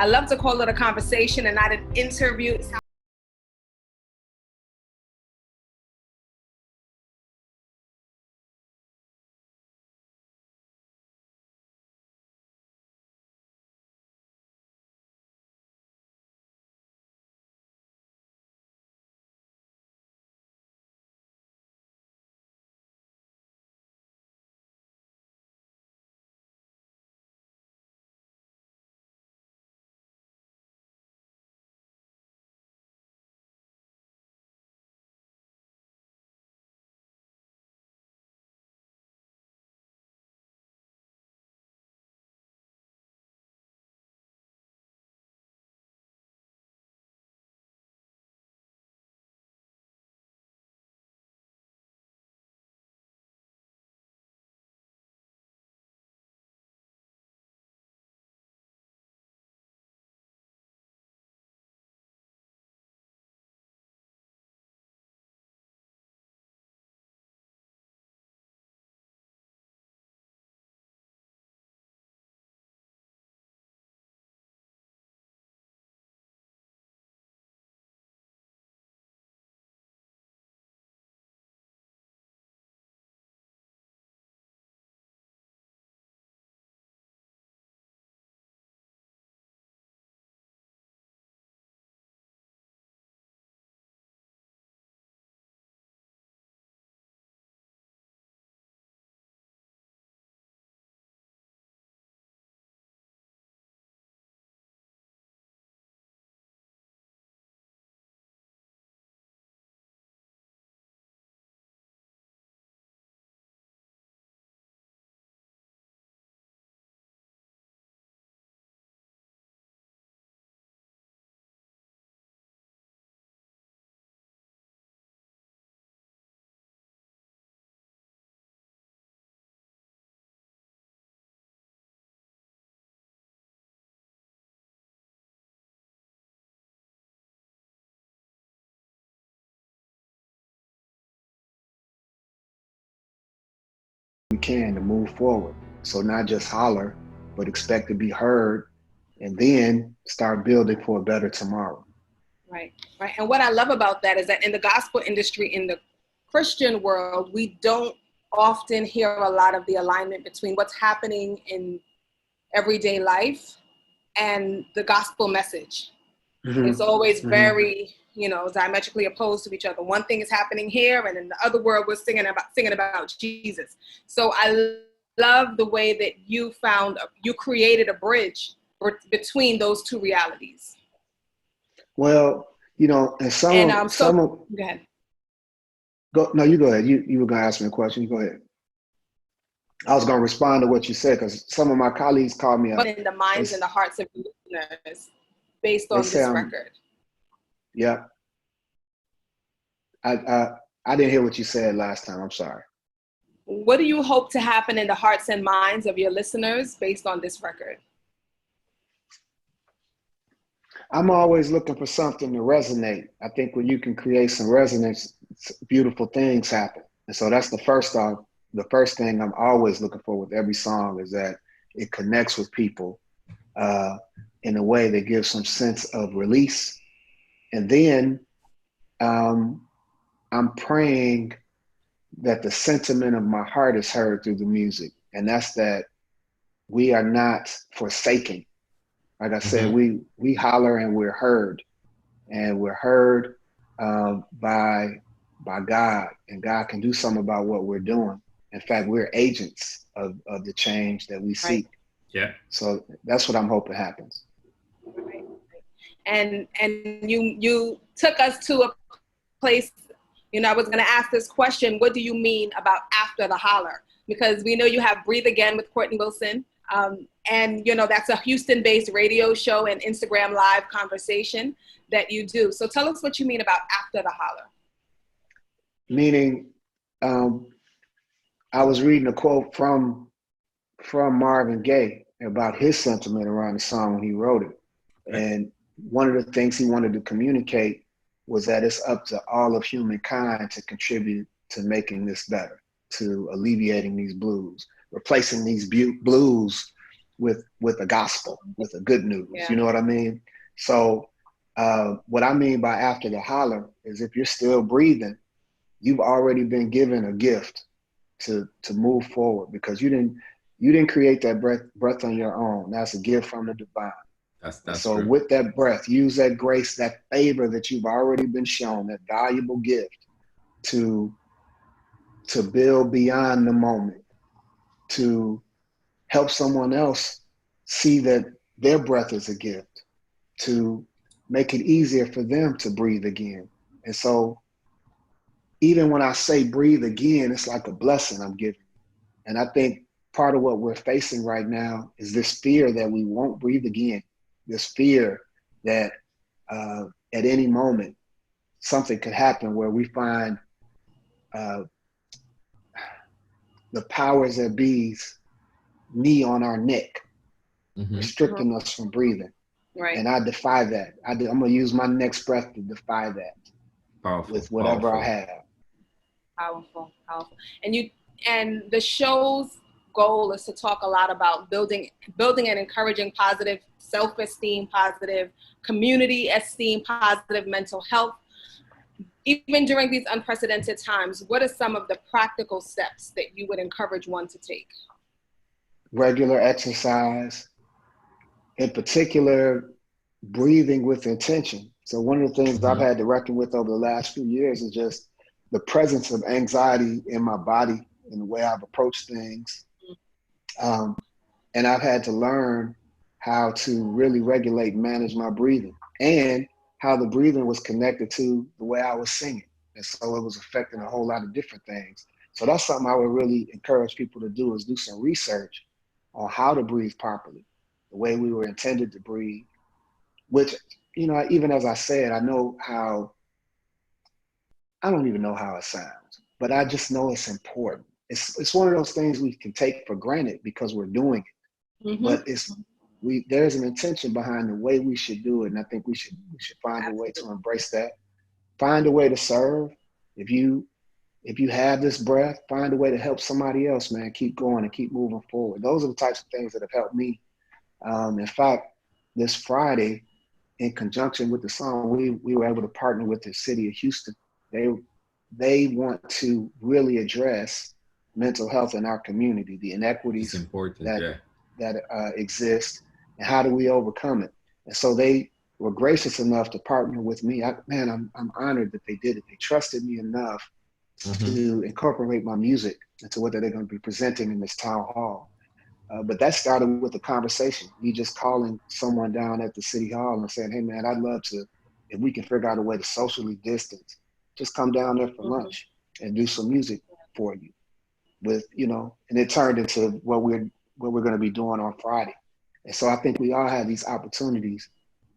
I love to call it a conversation and not an interview. We can to move forward. So not just holler, but expect to be heard, and then start building for a better tomorrow. Right, right. And what I love about that is that in the gospel industry, in the Christian world, we don't often hear a lot of the alignment between what's happening in everyday life and the gospel message. Mm-hmm. It's always very, diametrically opposed to each other. One thing is happening here, and in the other world, we're singing about Jesus. So I love the way that you created a bridge between those two realities. Well, and some go ahead. You go ahead. You were going to ask me a question. You go ahead. I was going to respond to what you said because some of my colleagues called me up. In the minds and the hearts of listeners based on this record. Yeah. I didn't hear what you said last time. I'm sorry. What do you hope to happen in the hearts and minds of your listeners based on this record? I'm always looking for something to resonate. I think when you can create some resonance, beautiful things happen. And so that's the first thing I'm always looking for with every song is that it connects with people in a way that gives some sense of release. And then I'm praying that the sentiment of my heart is heard through the music. And that's that we are not forsaken. Like I said, we holler and we're heard. And we're heard by God. And God can do something about what we're doing. In fact, we're agents of the change that we seek. Yeah. So that's what I'm hoping happens. Right. And you took us to a place, I was going to ask this question, what do you mean about after the holler? Because we know you have Breathe Again with Courtney Wilson. And that's a Houston-based radio show and Instagram live conversation that you do. So tell us what you mean about after the holler. Meaning, I was reading a quote from Marvin Gaye about his sentiment around the song when he wrote it. And one of the things he wanted to communicate was that it's up to all of humankind to contribute to making this better, to alleviating these blues, replacing these blues with the gospel, with the good news. Yeah. You know what I mean? So what I mean by after the holler is if you're still breathing, you've already been given a gift to move forward, because you didn't create that breath on your own. That's a gift from the divine. That's so true. with that breath, use that grace, that favor that you've already been shown, that valuable gift to build beyond the moment, to help someone else see that their breath is a gift, to make it easier for them to breathe again. And so even when I say breathe again, it's like a blessing I'm giving. And I think part of what we're facing right now is this fear that we won't breathe again, this fear that at any moment something could happen where we find the powers that be's knee on our neck, restricting us from breathing. Right. And I defy that. I'm going to use my next breath to defy that. Powerful. With whatever I have. Powerful. And the show's goal is to talk a lot about building and encouraging positive self-esteem, positive community esteem, positive mental health. Even during these unprecedented times, what are some of the practical steps that you would encourage one to take? Regular exercise, in particular, breathing with intention. So one of the things I've had to reckon with over the last few years is just the presence of anxiety in my body and the way I've approached things. And I've had to learn how to really regulate and manage my breathing, and how the breathing was connected to the way I was singing. And so it was affecting a whole lot of different things. So that's something I would really encourage people to do, is do some research on how to breathe properly, the way we were intended to breathe, which, you know, even as I said, I don't even know how it sounds, but I just know it's important. It's one of those things we can take for granted because we're doing it, but there's an intention behind the way we should do it. And I think we should find a way to embrace that, find a way to serve. If you have this breath, find a way to help somebody else, man, keep going and keep moving forward. Those are the types of things that have helped me. In fact, this Friday, in conjunction with the song, we were able to partner with the city of Houston. They want to really address mental health in our community, the inequities that exist, and how do we overcome it. And so they were gracious enough to partner with me. I'm honored that they did it. They trusted me enough to incorporate my music into what they're going to be presenting in this town hall. But that started with a conversation, me just calling someone down at the city hall and saying, hey man, I'd love to, if we can figure out a way to socially distance, just come down there for lunch and do some music for you. With, you know, and it turned into what we're going to be doing on Friday. And so I think we all have these opportunities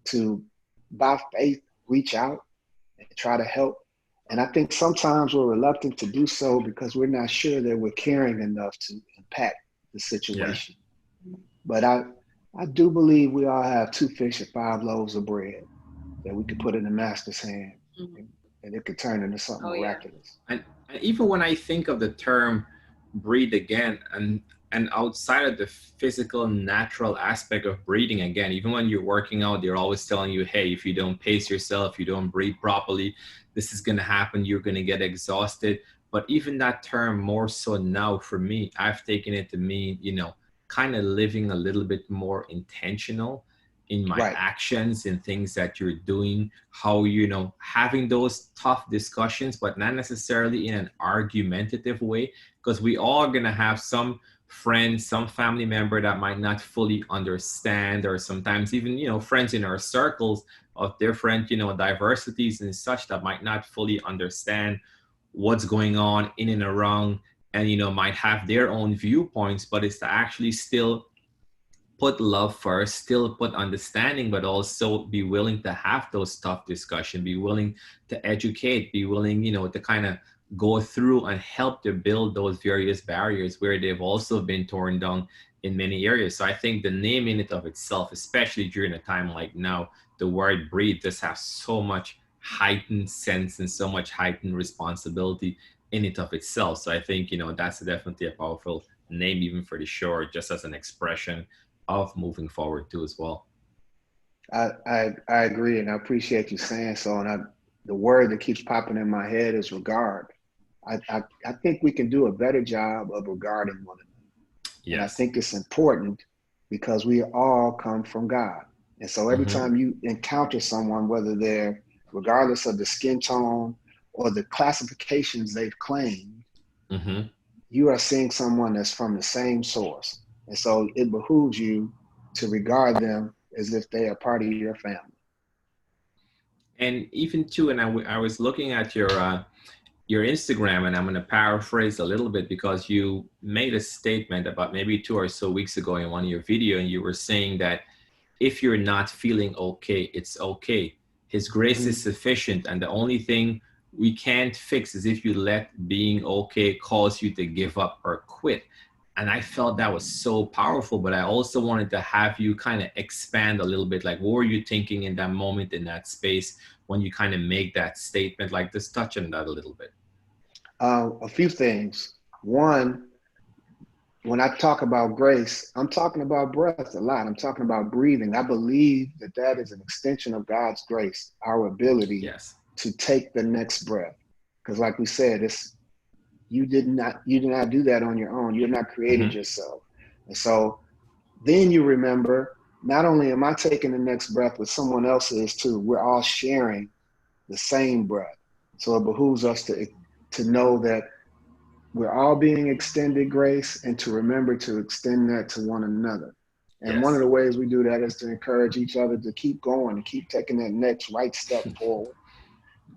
to, by faith, reach out and try to help. And I think sometimes we're reluctant to do so because we're not sure that we're caring enough to impact the situation. Yeah. But I do believe we all have 2 fish and 5 loaves of bread that we could put in the master's hand, and it could turn into something miraculous. Yeah. And even when I think of the term breathe again, and outside of the physical natural aspect of breathing again, even when you're working out, they're always telling you, hey, if you don't pace yourself, you don't breathe properly, this is going to happen, you're going to get exhausted. But even that term, more so now for me, I've taken it to mean, you know, kind of living a little bit more intentional in my actions and things that you're doing, how, you know, having those tough discussions, but not necessarily in an argumentative way, because we all going to have some friends, some family member that might not fully understand, or sometimes even, you know, friends in our circles of different, you know, diversities and such that might not fully understand what's going on in and around, and, you know, might have their own viewpoints, but it's to actually still put love first, still put understanding, but also be willing to have those tough discussions, be willing to educate, be willing, you know, to kind of go through and help to build those various barriers where they've also been torn down in many areas. So I think the name in it of itself, especially during a time like now, the word breathe just has so much heightened sense and so much heightened responsibility in it of itself. So I think, you know, that's definitely a powerful name even for the show, just as an expression of moving forward too as well. I agree, and I appreciate you saying so. And the word that keeps popping in my head is regard. I think we can do a better job of regarding one another. Yes. And I think it's important because we all come from God. And so every time you encounter someone, whether they're, regardless of the skin tone or the classifications they've claimed, you are seeing someone that's from the same source. And so it behooves you to regard them as if they are part of your family. And even too, and I was looking at your Instagram, and I'm going to paraphrase a little bit, because you made a statement about maybe 2 or so weeks ago in one of your video, and you were saying that if you're not feeling okay, it's okay. His grace is sufficient, and the only thing we can't fix is if you let being okay cause you to give up or quit. And I felt that was so powerful, but I also wanted to have you kind of expand a little bit. Like, what were you thinking in that moment, in that space, when you kind of make that statement? Like, just touch on that a little bit. A few things. One, when I talk about grace, I'm talking about breath a lot. I'm talking about breathing. I believe that that is an extension of God's grace, our ability to take the next breath. Because like we said, you did not do that on your own. You're not created yourself. And so then you remember, not only am I taking the next breath, but someone else is too. We're all sharing the same breath. So it behooves us to know that we're all being extended grace, and to remember to extend that to one another. And one of the ways we do that is to encourage each other to keep going, to keep taking that next right step forward.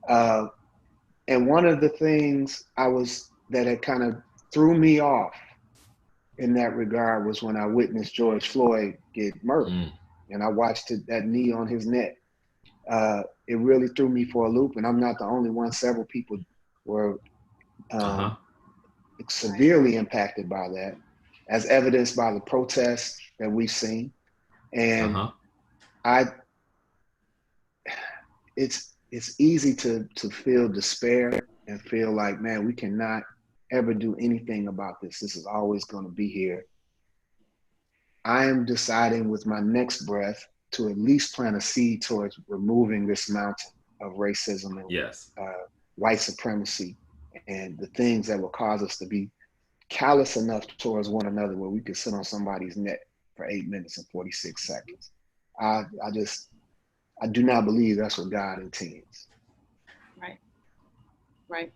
And one of the things that had kind of threw me off in that regard was when I witnessed George Floyd get murdered, and I watched that knee on his neck. It really threw me for a loop, and I'm not the only one. Several people were severely impacted by that, as evidenced by the protests that we've seen. And it's easy to feel despair and feel like, man, we cannot ever do anything about this. This is always going to be here. I am deciding with my next breath to at least plant a seed towards removing this mountain of racism and white supremacy and the things that will cause us to be callous enough towards one another where we could sit on somebody's neck for 8 minutes and 46 seconds. I do not believe that's what God intends. Right.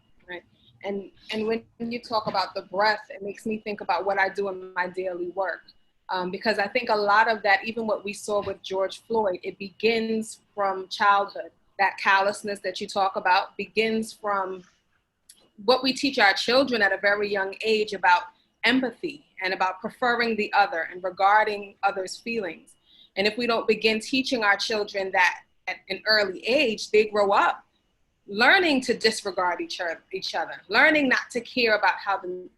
And when you talk about the breath, it makes me think about what I do in my daily work. Because I think a lot of that, even what we saw with George Floyd, it begins from childhood. That callousness that you talk about begins from what we teach our children at a very young age about empathy and about preferring the other and regarding others' feelings. And if we don't begin teaching our children that at an early age, they grow up learning to disregard each other, learning not to care about how the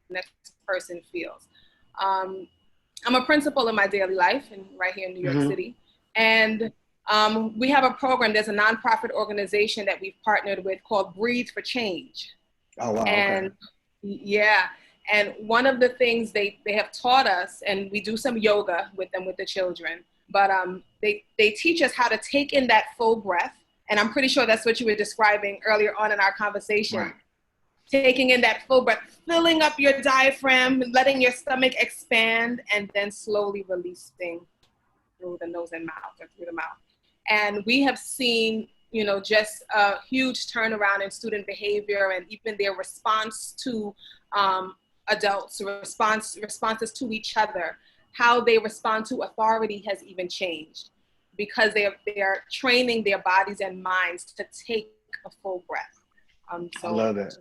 next person feels. I'm a principal in my daily life right here in New York City. And we have a program, there's a nonprofit organization that we've partnered with called Breathe for Change. Oh, wow. And and one of the things they have taught us, and we do some yoga with them, with the children, but they teach us how to take in that full breath. And I'm pretty sure that's what you were describing earlier on in our conversation. Right. Taking in that full breath, filling up your diaphragm, letting your stomach expand, and then slowly releasing through the nose and mouth, or through the mouth. And we have seen, just a huge turnaround in student behavior, and even their response to adults, responses to each other, how they respond to authority has even changed, because they are training their bodies and minds to take a full breath. I love that.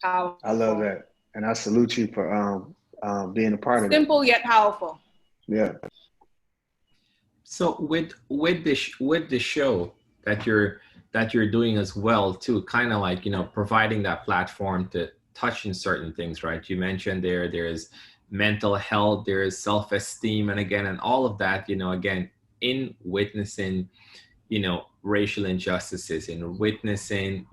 Powerful. I love that, and I salute you for being a part of it. Simple yet powerful. Yeah. So with the show that you're doing as well too, kind of like, providing that platform to touch in certain things, right? You mentioned there's mental health, there is self-esteem, and all of that, again, in witnessing, racial injustices, in witnessing,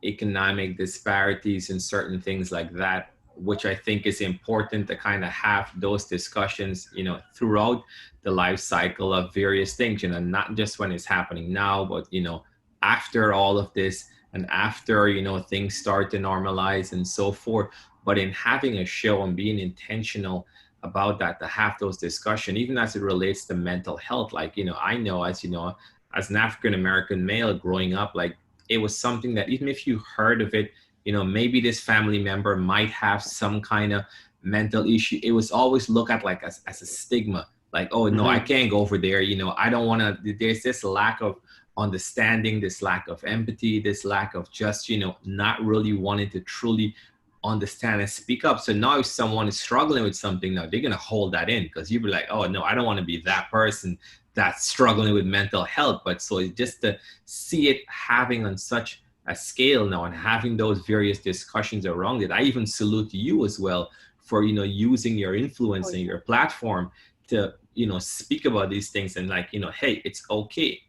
economic disparities and certain things like that. which I think is important to kind of have those discussions, throughout the life cycle of various things, not just when it's happening now, but, after all of this and after, things start to normalize and so forth. But in having a show and being intentional about that, to have those discussions, even as it relates to mental health, like, I know, as as an African-American male growing up, like, it was something that even if you heard of it, maybe this family member might have some kind of mental issue, it was always looked at like as a stigma, like, oh no, I can't go over there, I don't want to. There's this lack of understanding, this lack of empathy, this lack of just, not really wanting to truly understand and speak up. So now if someone is struggling with something, now they're going to hold that in, because you'd be like, oh no, I don't want to be that person that's struggling with mental health. But so it's just to see it having on such a scale now and having those various discussions around it. I even salute you as well for, using your influence and your platform to, speak about these things and like, hey, it's okay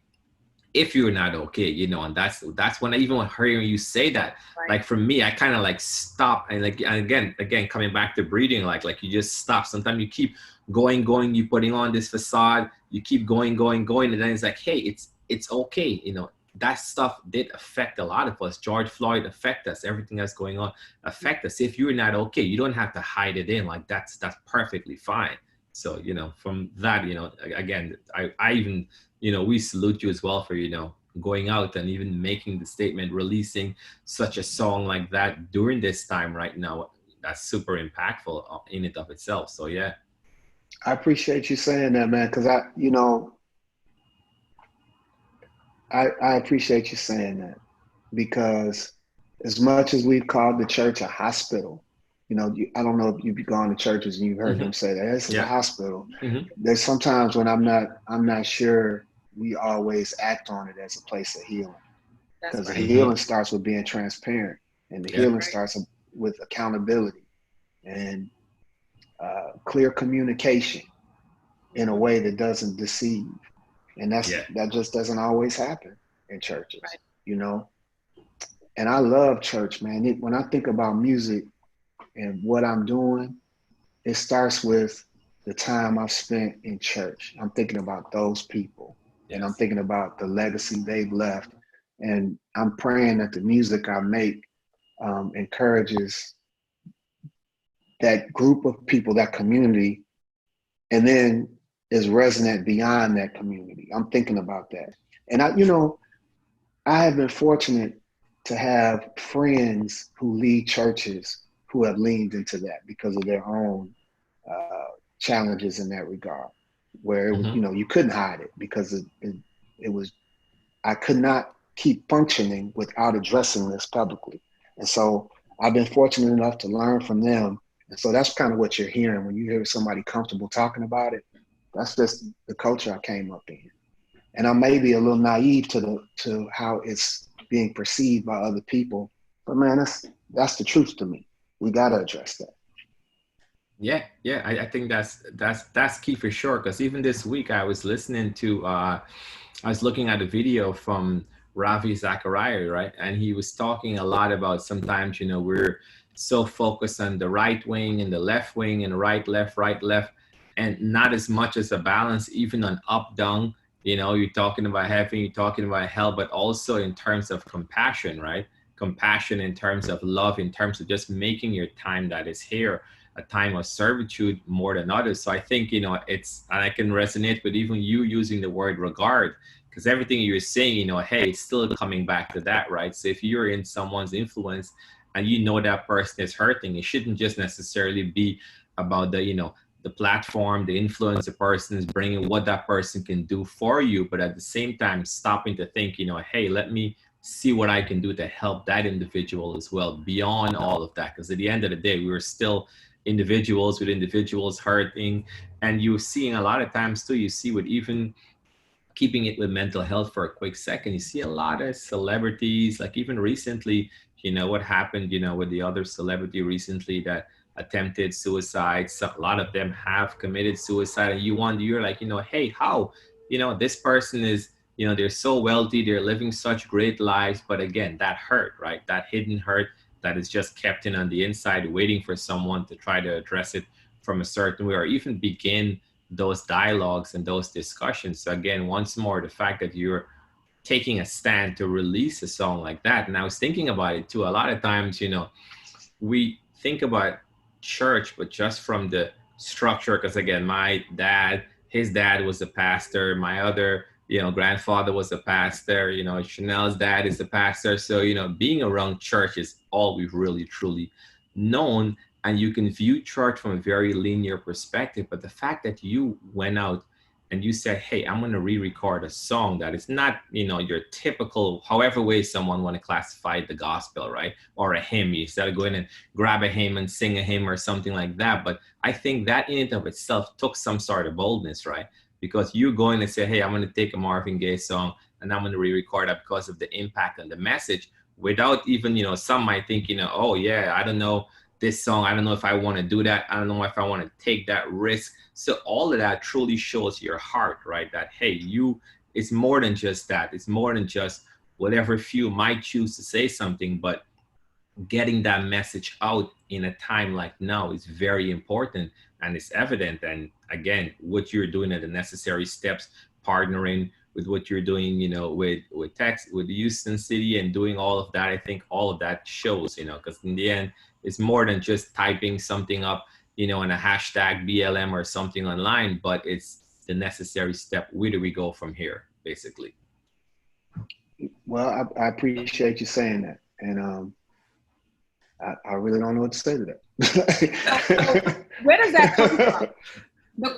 if you're not okay, and that's when I even hearing you say that, right. Like for me, I kind of like stop and like, and again, coming back to breathing, like you just stop. Sometimes you keep going, you putting on this facade, you keep going. And then it's like, hey, it's okay. That stuff did affect a lot of us. George Floyd affect us. Everything that's going on affect us. If you're not okay, you don't have to hide it in. Like that's perfectly fine. So, from that, again, I even, we salute you as well for, going out and even making the statement, releasing such a song like that during this time right now. That's super impactful in and of itself. So, yeah. I appreciate you saying that, man, because I appreciate you saying that, because as much as we've called the church a hospital, I don't know if you've gone to churches and you've heard them say that this is a hospital. There's sometimes when I'm not sure we always act on it as a place of healing, because the healing starts with being transparent, and the healing starts with accountability and clear communication in a way that doesn't deceive. And that just doesn't always happen in churches, And I love church, man. When I think about music and what I'm doing, it starts with the time I've spent in church. I'm thinking about those people, and I'm thinking about the legacy they've left. And I'm praying that the music I make encourages that group of people, that community, and then is resonant beyond that community. I'm thinking about that. And I have been fortunate to have friends who lead churches who have leaned into that because of their own challenges in that regard, where it was, you couldn't hide it, because it was, I could not keep functioning without addressing this publicly. And so I've been fortunate enough to learn from them. And so that's kind of what you're hearing when you hear somebody comfortable talking about it. That's just the culture I came up in. And I may be a little naive to how it's being perceived by other people, but man, that's the truth to me. We got to address that. Yeah. I think that's key for sure. Because even this week I was listening to, I was looking at a video from Ravi Zachariah, right? And he was talking a lot about sometimes, we're so focused on the right wing and the left wing and right, left, and not as much as a balance, even on up, down. You're talking about heaven, you're talking about hell, but also in terms of compassion, right? Compassion in terms of love, in terms of just making your time that is here a time of servitude more than others. So I think, it's, and I can resonate with even you using the word regard, because everything you're saying, hey, it's still coming back to that, right? So if you're in someone's influence and that person is hurting, it shouldn't just necessarily be about the platform, the influence the person is bringing, what that person can do for you, but at the same time stopping to think, hey, let me see what I can do to help that individual as well, beyond all of that. Because at the end of the day, we were still individuals with individuals hurting. And you're seeing a lot of times too, you see with even keeping it with mental health for a quick second, you see a lot of celebrities, like even recently, what happened, with the other celebrity recently that attempted suicide. So a lot of them have committed suicide, and you're like, hey, how, this person is, they're so wealthy, they're living such great lives, but again, that hurt, right? That hidden hurt that is just kept in on the inside, waiting for someone to try to address it from a certain way, or even begin those dialogues and those discussions. So again, once more, the fact that you're taking a stand to release a song like that. And I was thinking about it too. A lot of times, we think about church, but just from the structure, because again, my dad, his dad was a pastor, my other grandfather was a pastor, Chanel's dad is a pastor. So, being around church is all we've really truly known. And you can view church from a very linear perspective. But the fact that you went out and you said, hey, I'm going to re-record a song that is not, your typical, however way someone want to classify the gospel, right? Or a hymn. You instead of going and grab a hymn and sing a hymn or something like that. But I think that in and of itself took some sort of boldness, right? Because you're going to say, hey, I'm going to take a Marvin Gaye song and I'm going to re-record it because of the impact and the message, without even, some might think, oh yeah, I don't know this song. I don't know if I want to do that. I don't know if I want to take that risk. So all of that truly shows your heart, right? That, hey, it's more than just that. It's more than just whatever few might choose to say something, but getting that message out in a time like now is very important, and it's evident. And again, what you're doing are the necessary steps, partnering with what you're doing, with Houston City and doing all of that. I think all of that shows, because in the end, it's more than just typing something up, in a hashtag BLM or something online, but it's the necessary step. Where do we go from here, basically? Well, I appreciate you saying that. And I really don't know what to say to that. Where does that come from?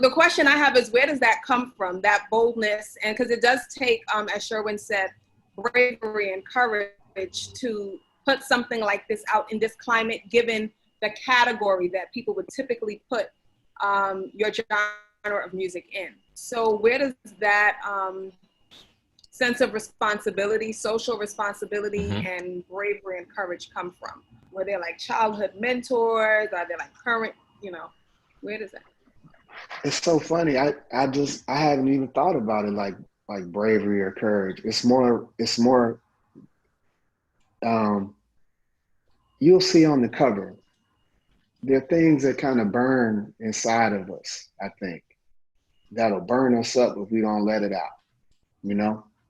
The question I have is, where does that come from, that boldness? And because it does take, as Sherwin said, bravery and courage to put something like this out in this climate, given the category that people would typically put your genre of music in. So where does that sense of responsibility, social responsibility, and bravery and courage come from? Were they like childhood mentors? Are they like current, where does that? It's so funny. I haven't even thought about it like bravery or courage. It's more you'll see on the cover, there are things that kind of burn inside of us, I think, that'll burn us up if we don't let it out,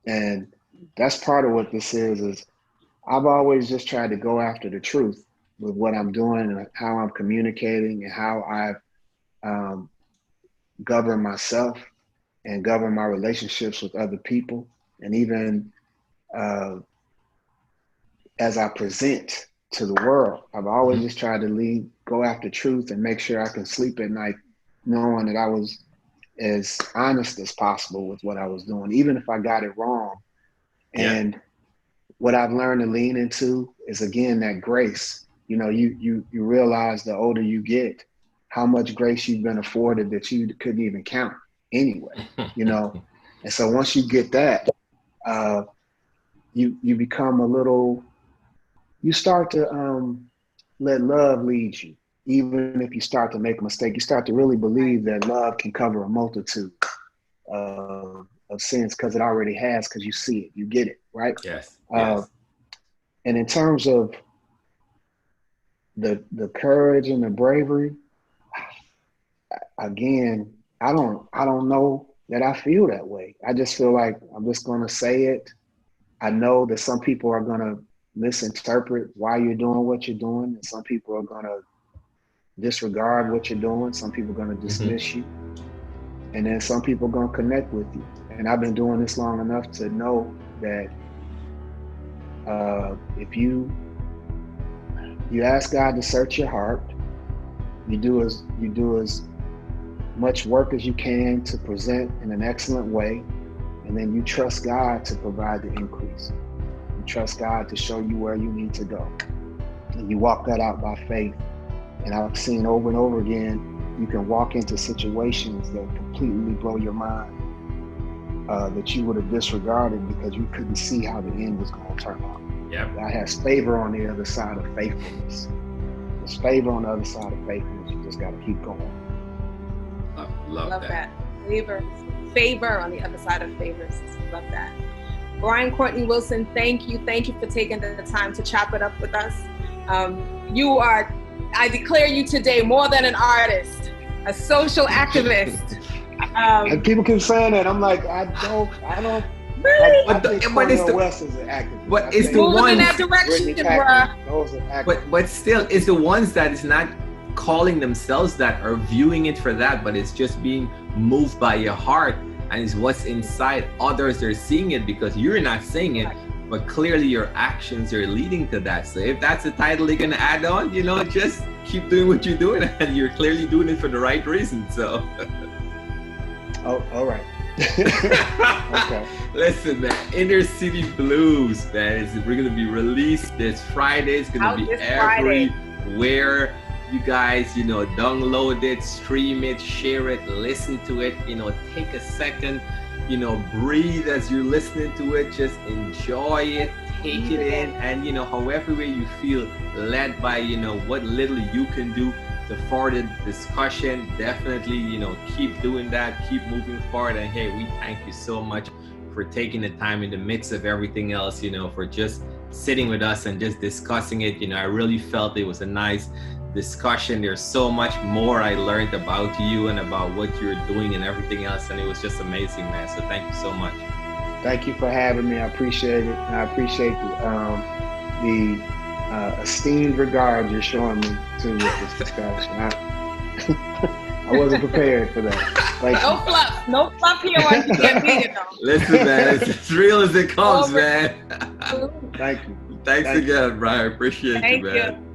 And that's part of what this is I've always just tried to go after the truth with what I'm doing and how I'm communicating and how I've governed myself and govern my relationships with other people. And even as I present to the world, I've always just tried to go after truth and make sure I can sleep at night knowing that I was as honest as possible with what I was doing, even if I got it wrong. And what I've learned to lean into is, again, that grace. You realize the older you get, how much grace you've been afforded that you couldn't even count anyway, And so once you get that, you become you start to let love lead you. Even if you start to make a mistake, you start to really believe that love can cover a multitude of sins, because it already has, because you see it, you get it, right? Yes. And in terms of the courage and the bravery, again, I don't know that I feel that way. I just feel like I'm just going to say it. I know that some people are going to misinterpret why you're doing what you're doing, and some people are going to disregard what you're doing. Some people are going to dismiss you, and then some people are going to connect with you. And I've been doing this long enough to know that if you ask God to search your heart, you do as much work as you can to present in an excellent way, and then you trust God to provide the increase. You trust God to show you where you need to go, and you walk that out by faith. And I've seen over and over again, you can walk into situations that completely blow your mind, that you would have disregarded because you couldn't see how the end was going to turn out. God has favor on the other side of faithfulness. There's favor on the other side of faithfulness. You just got to keep going. Love that. Favor on the other side of favors. Love that. Brian Courtney Wilson, thank you. Thank you for taking the time to chop it up with us. I declare you today more than an artist, a social activist. And people keep saying that. I'm like, I don't. Really? I think Courtney Wilson is an activist. But it's the ones in that direction, bruh. But still, it's the ones that is not calling themselves that or viewing it for that, but it's just being moved by your heart and it's what's inside. Others are seeing it because you're not saying it, but clearly your actions are leading to that. So if that's the title they're gonna add on, just keep doing what you're doing, and you're clearly doing it for the right reason. So. Oh, all right. Okay. Listen, man, Inner City Blues, man, we're gonna be released this Friday. It's gonna be everywhere. You guys, download it, stream it, share it, listen to it. Take a second, breathe as you're listening to it. Just enjoy it, take it in, and however way you feel led by what little you can do to further the discussion. Definitely, keep doing that, keep moving forward. And hey, we thank you so much for taking the time in the midst of everything else, for just sitting with us and just discussing it. I really felt it was a nice discussion. There's so much more I learned about you and about what you're doing and everything else, and it was just amazing, man. So thank you so much. Thank you for having me. I appreciate it. And I appreciate the esteemed regard you're showing me to with this discussion. I wasn't prepared for that. No fluff here on You Can't Beat It, though. Listen, man, it's as real as it comes, man. Thank you. Thanks again, Brian. Appreciate you, man.